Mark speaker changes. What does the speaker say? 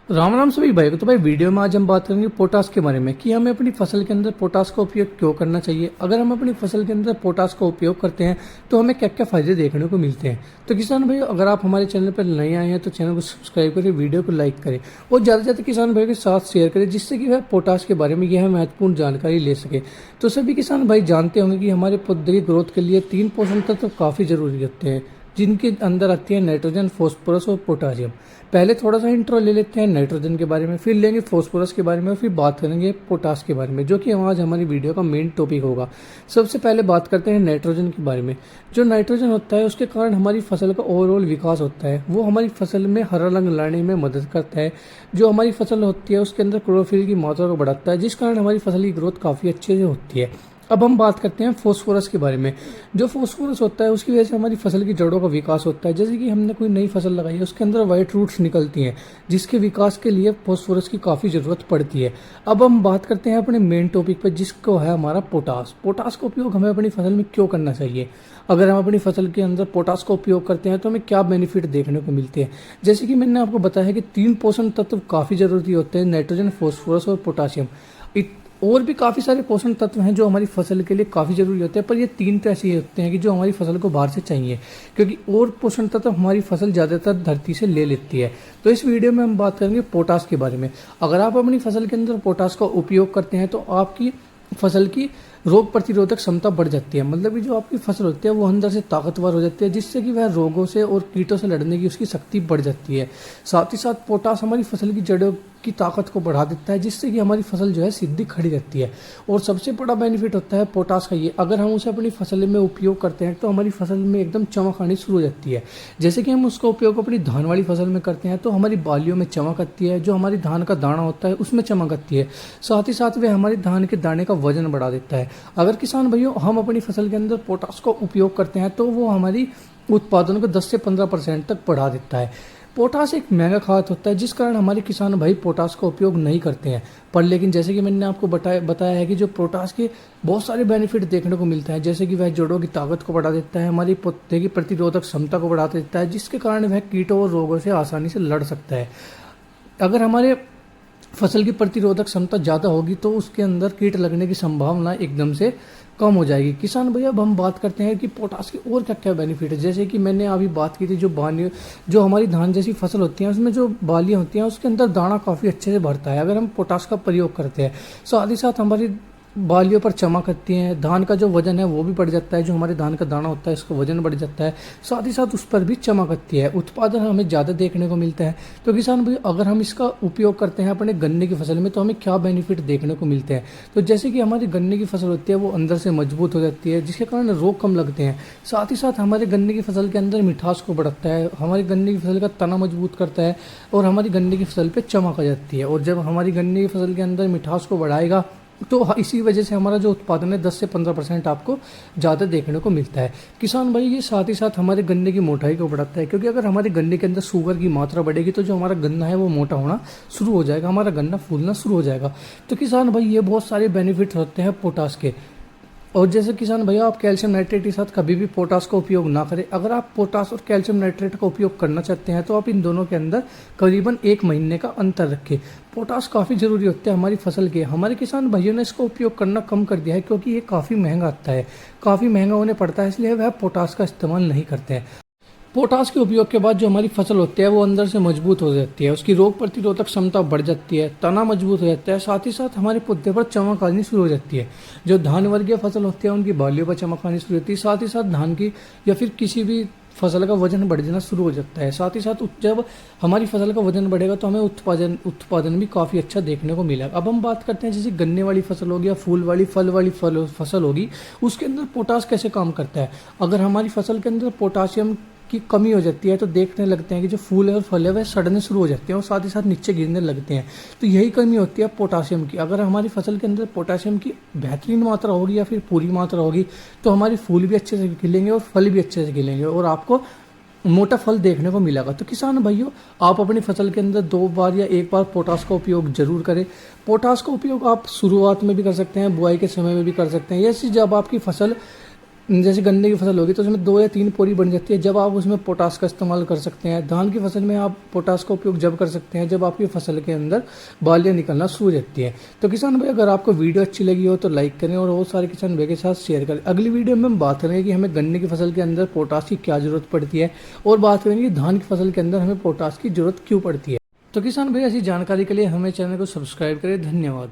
Speaker 1: राम राम सभी भाई को। तो भाई वीडियो में आज हम बात करेंगे पोटास के बारे में कि हमें अपनी फसल के अंदर पोटास का उपयोग क्यों करना चाहिए। अगर हम अपनी फसल के अंदर पोटास का उपयोग करते हैं तो हमें क्या क्या फायदे देखने को मिलते हैं। तो किसान भाई, अगर आप हमारे चैनल पर नए आए हैं तो चैनल को सब्सक्राइब करें, वीडियो को लाइक करें और ज़्यादा से ज़्यादा किसान भाई के साथ शेयर करें, जिससे कि वह पोटास के बारे में यह महत्वपूर्ण जानकारी ले सके। तो सभी किसान भाई जानते होंगे कि हमारे पौधे की ग्रोथ के लिए 3 पोषक तत्व काफ़ी जरूरी होते हैं, जिनके अंदर आती है नाइट्रोजन, फॉस्फोरस और पोटासियम। पहले थोड़ा सा इंट्रो ले लेते हैं नाइट्रोजन के बारे में, फिर लेंगे फॉस्फोरस के बारे में और फिर बात करेंगे पोटास के बारे में, जो कि आज हमारी वीडियो का मेन टॉपिक होगा। सबसे पहले बात करते हैं नाइट्रोजन के बारे में। जो नाइट्रोजन होता है उसके कारण हमारी फसल का ओवरऑल विकास होता है। वो हमारी फसल में हरा रंग लाने में मदद करता है। जो हमारी फसल होती है उसके अंदर क्लोरोफिल की मात्रा को बढ़ाता है, जिस कारण हमारी फसल की ग्रोथ काफ़ी अच्छे से होती है। अब हम बात करते हैं फॉस्फोरस के बारे में। जो फॉस्फोरस होता है उसकी वजह से हमारी फसल की जड़ों का विकास होता है। जैसे कि हमने कोई नई फसल लगाई है, उसके अंदर वाइट रूट्स निकलती हैं, जिसके विकास के लिए फॉस्फोरस की काफ़ी ज़रूरत पड़ती है। अब हम बात करते हैं अपने मेन टॉपिक पर, जिसको है हमारा पोटास। पोटास का उपयोग हमें अपनी फसल में क्यों करना चाहिए। अगर हम अपनी फसल के अंदर पोटास का उपयोग करते हैं तो हमें क्या बेनिफिट देखने को मिलते हैं। जैसे कि मैंने आपको बताया है कि 3 पोषण तत्व काफ़ी ज़रूरी होते हैं, नाइट्रोजन, फॉस्फोरस और पोटासियम। और भी काफ़ी सारे पोषण तत्व हैं जो हमारी फसल के लिए काफ़ी ज़रूरी होते हैं, पर ये 3 तो ऐसे होते हैं कि जो हमारी फसल को बाहर से चाहिए, क्योंकि और पोषण तत्व हमारी फसल ज़्यादातर धरती से ले लेती है। तो इस वीडियो में हम बात करेंगे पोटास के बारे में। अगर आप अपनी फसल के अंदर पोटास का उपयोग करते हैं तो आपकी फसल की रोग प्रतिरोधक क्षमता बढ़ जाती है। मतलब कि जो आपकी फसल होती है वो अंदर से ताकतवर हो जाती है, जिससे कि वह रोगों से और कीटों से लड़ने की उसकी शक्ति बढ़ जाती है। साथ ही साथ पोटास हमारी फसल की जड़ों की ताकत को बढ़ा देता है, जिससे कि हमारी फसल जो है सीधी खड़ी रहती है। और सबसे बड़ा बेनिफिट होता है पोटास का ये, अगर हम उसे अपनी फसल में उपयोग करते हैं तो हमारी फसल में एकदम चमक आनी शुरू हो जाती है। जैसे कि हम उसका उपयोग अपनी धान वाली फसल में करते हैं तो हमारी बालियों में चमक आती है, जो हमारी धान का दाना होता है उसमें चमक आती है। साथ ही साथ वह हमारी धान के दाने का वजन बढ़ा देता है। अगर किसान भाइयों हम अपनी फसल के अंदर पोटास का उपयोग करते हैं तो वो हमारी उत्पादन को 10 से 15% तक बढ़ा देता है। पोटास एक महंगा खाद होता है, जिस कारण हमारे किसान भाई पोटास का उपयोग नहीं करते हैं। पर लेकिन जैसे कि मैंने आपको बताया है कि जो पोटास के बहुत सारे बेनिफिट देखने को मिलता है, जैसे कि वह जड़ों की ताकत को बढ़ा देता है, हमारी पौधे की प्रतिरोधक क्षमता को बढ़ा देता है, जिसके कारण वह कीटों और रोगों से आसानी से लड़ सकता है। अगर हमारे फसल की प्रतिरोधक क्षमता ज़्यादा होगी तो उसके अंदर कीट लगने की संभावना एकदम से कम हो जाएगी। किसान भैया, अब हम बात करते हैं कि पोटास के और क्या क्या बेनिफिट है। जैसे कि मैंने अभी बात की थी, जो हमारी धान जैसी फसल होती है उसमें जो बालियाँ होती हैं उसके अंदर दाना काफ़ी अच्छे से भरता है अगर हम पोटास का प्रयोग करते हैं। साथ ही साथ हमारी बालियों पर चमक आती है, धान का जो वजन है वो भी बढ़ जाता है, जो हमारे धान का दाना होता है इसका वजन बढ़ जाता है। साथ ही साथ उस पर भी चमक आती है, उत्पादन हमें ज़्यादा देखने को मिलता है। तो किसान भाई, अगर हम इसका उपयोग करते हैं अपने गन्ने की फसल में तो हमें क्या बेनिफिट देखने को मिलते हैं। तो जैसे कि हमारी गन्ने की फसल होती है वो अंदर से मजबूत हो जाती है, जिसके कारण रोग कम लगते हैं। साथ ही साथ हमारे गन्ने की फसल के अंदर मिठास को बढ़ाता है, हमारी गन्ने की फसल का तना मजबूत करता है और हमारी गन्ने की फसल पर चमक आ जाती है। और जब हमारी गन्ने की फसल के अंदर मिठास को बढ़ाएगा तो इसी वजह से हमारा जो उत्पादन है 10 से 15% आपको ज़्यादा देखने को मिलता है। किसान भाई, ये साथ ही साथ हमारे गन्ने की मोटाई को बढ़ाता है, क्योंकि अगर हमारे गन्ने के अंदर शुगर की मात्रा बढ़ेगी तो जो हमारा गन्ना है वो मोटा होना शुरू हो जाएगा, हमारा गन्ना फूलना शुरू हो जाएगा। तो किसान भाई, ये बहुत सारे बेनिफिट होते हैं पोटास के। और जैसे किसान भैया, आप कैल्शियम नाइट्रेट के साथ कभी भी पोटास का उपयोग ना करें। अगर आप पोटास और कैल्शियम नाइट्रेट का उपयोग करना चाहते हैं तो आप इन दोनों के अंदर करीबन 1 महीने का अंतर रखें। पोटास काफ़ी ज़रूरी होता है हमारी फसल के। हमारे किसान भाइयों ने इसका उपयोग करना कम कर दिया है, क्योंकि ये काफ़ी महंगा आता है, काफ़ी महंगा होने पड़ता है, इसलिए वह पोटास का इस्तेमाल नहीं करते हैं। पोटास के उपयोग के बाद जो हमारी फसल होती है वो अंदर से मजबूत हो जाती है, उसकी रोग प्रतिरोधक क्षमता बढ़ जाती है, तना मजबूत हो जाता है। साथ ही साथ हमारे पौधे पर चमक आनी शुरू हो जाती है। जो धान वर्गीय फसल होती है उनकी बालियों पर चमक आनी शुरू होती है। साथ ही साथ धान की या फिर किसी भी फसल का वजन बढ़ जाना शुरू हो जाता है। साथ ही साथ जब हमारी फसल का वजन बढ़ेगा तो हमें उत्पादन भी काफ़ी अच्छा देखने को मिलेगा। अब हम बात करते हैं जैसे गन्ने वाली फसल होगी या फूल वाली फल वाली फसल होगी, उसके अंदर पोटास कैसे काम करता है। अगर हमारी फसल के अंदर पोटासियम की कमी हो जाती है तो देखने लगते हैं कि जो फूल है और फल है वह सड़ने शुरू हो जाते हैं और साथ ही साथ नीचे गिरने लगते हैं। तो यही कमी होती है पोटासियम की। अगर हमारी फसल के अंदर पोटासियम की बेहतरीन मात्रा होगी या फिर पूरी मात्रा होगी तो हमारी फूल भी अच्छे से खिलेंगे और फल भी अच्छे से खिलेंगे और आपको मोटा फल देखने को मिलेगा। तो किसान भाइयों, आप अपनी फसल के अंदर 2 बार या 1 बार पोटास का उपयोग जरूर करें। पोटास का उपयोग आप शुरुआत में भी कर सकते हैं, बुआई के समय में भी कर सकते हैं। जैसे जब आपकी फसल जैसे गन्ने की फसल होगी तो उसमें 2 या 3 पोरी बन जाती है, जब आप उसमें पोटास का इस्तेमाल कर सकते हैं। धान की फसल में आप पोटास का उपयोग जब कर सकते हैं जब आपकी फसल के अंदर बालियाँ निकलना शुरू हो जाती है। तो किसान भाई, अगर आपको वीडियो अच्छी लगी हो तो लाइक करें और बहुत सारे किसान भाई के साथ शेयर करें। अगली वीडियो में हम बात करेंगे कि हमें गन्ने की फसल के अंदर पोटास की क्या जरूरत पड़ती है, और बात करेंगे कि धान की फसल के अंदर हमें पोटास की जरूरत क्यों पड़ती है। तो किसान भाई, ऐसी जानकारी के लिए हमें चैनल को सब्सक्राइब करें। धन्यवाद।